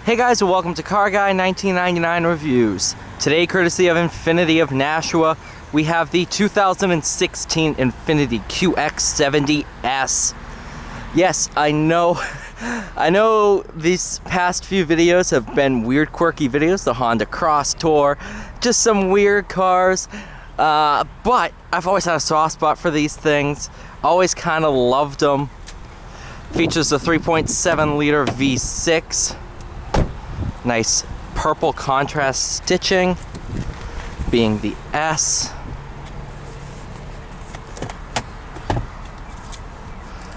Hey guys, and welcome to Car Guy 1999 Reviews. Today, courtesy of Infiniti of Nashua, we have the 2016 Infiniti QX70S. Yes, I know these past few videos have been weird, quirky videos, the Honda Cross Tour, just some weird cars, but I've always had a soft spot for these things, always kind of loved them. Features a 3.7 liter V6. Nice purple contrast stitching, being the S.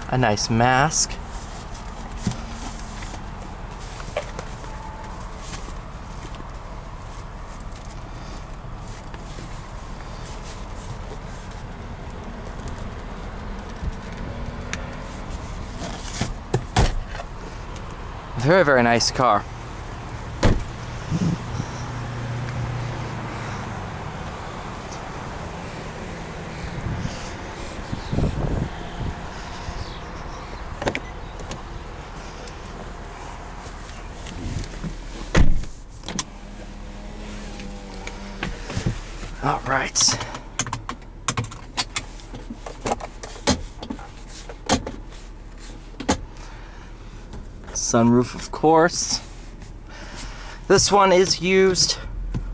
A nice mask. Very, very nice car. All right. Sunroof, of course. This one is used,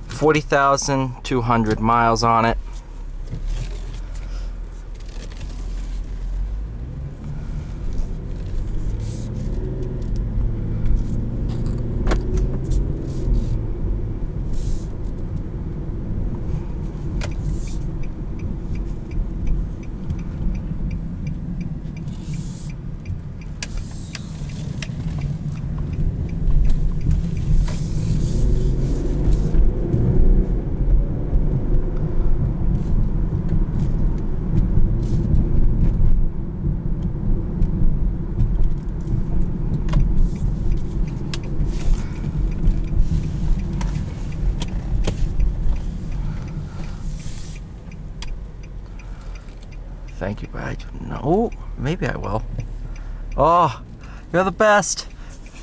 40,200 miles on it. Thank you, but I don't know. Maybe I will. Oh, you're the best.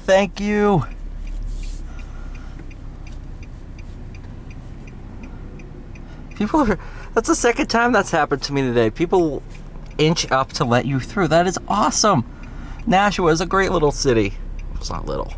Thank you. That's the second time that's happened to me today. People inch up to let you through. That is awesome. Nashua is a great little city. It's not little.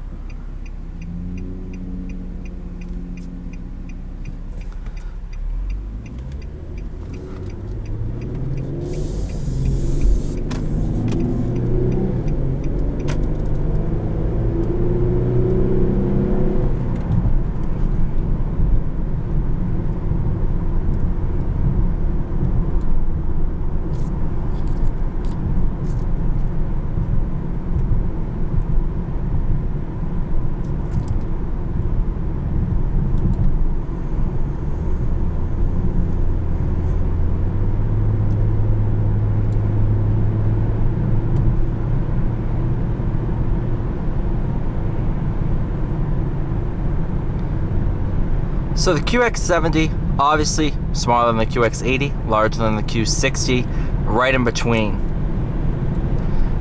So the QX70, obviously smaller than the QX80, larger than the Q60, right in between.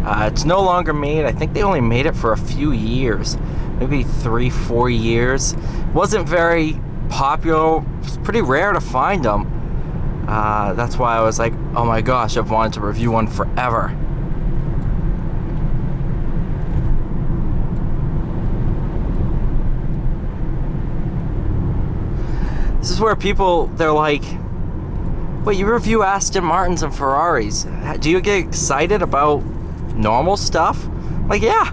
It's no longer made. I think they only made it for a few years, maybe 3-4 years. Wasn't very popular. It's pretty rare to find them. That's why I was like, oh my gosh, I've wanted to review one forever. This is where people, they're like, wait, you review Aston Martins and Ferraris. Do you get excited about normal stuff? Like, yeah.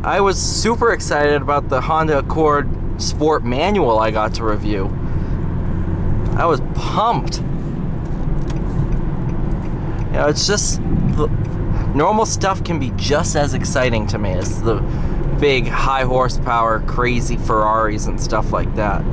I was super excited about the Honda Accord Sport Manual I got to review. I was pumped. You know, it's just, normal stuff can be just as exciting to me as the big, high horsepower, crazy Ferraris and stuff like that.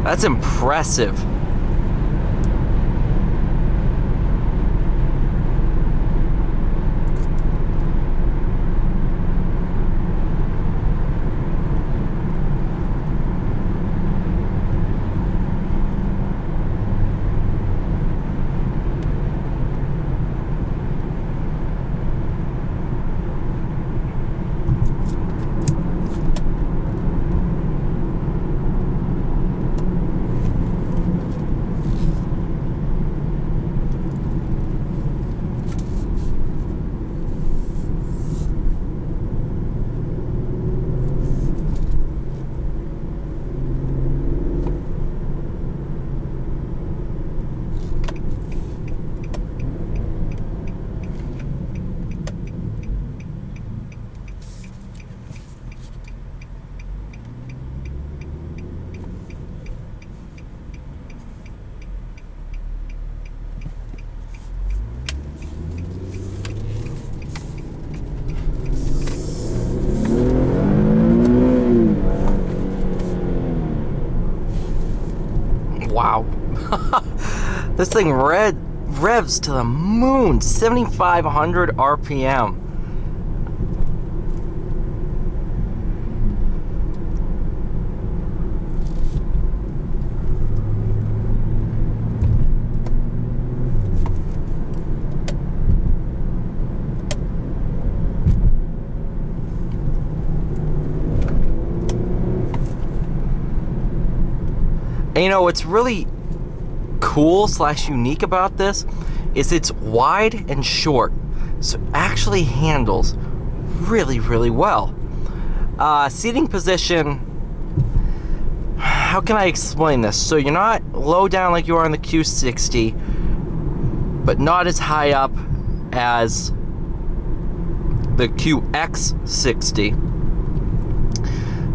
That's impressive. Wow. This thing revs to the moon, 7,500 RPM. And you know what's really cool / unique about this is it's wide and short, so it actually handles really well. Seating position, how can I explain this? So you're not low down like you are on the Q60, but not as high up as the QX60.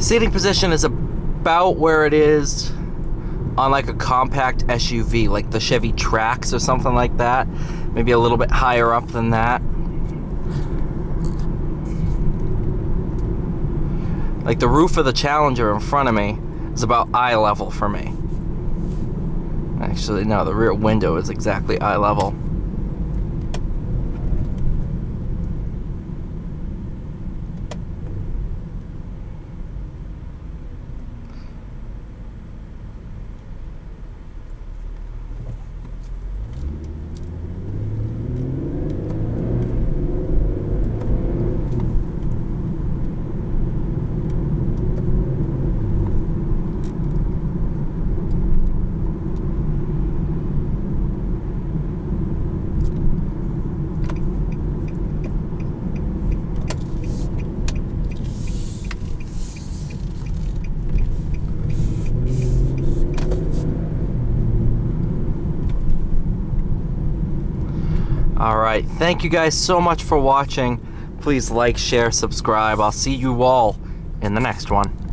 Seating position is about where it is on like a compact SUV, like the Chevy Trax or something like that. Maybe a little bit higher up than that. Like the roof of the Challenger in front of me is about eye level for me. Actually, no, the rear window is exactly eye level. Alright, thank you guys so much for watching. Please like, share, subscribe. I'll see you all in the next one.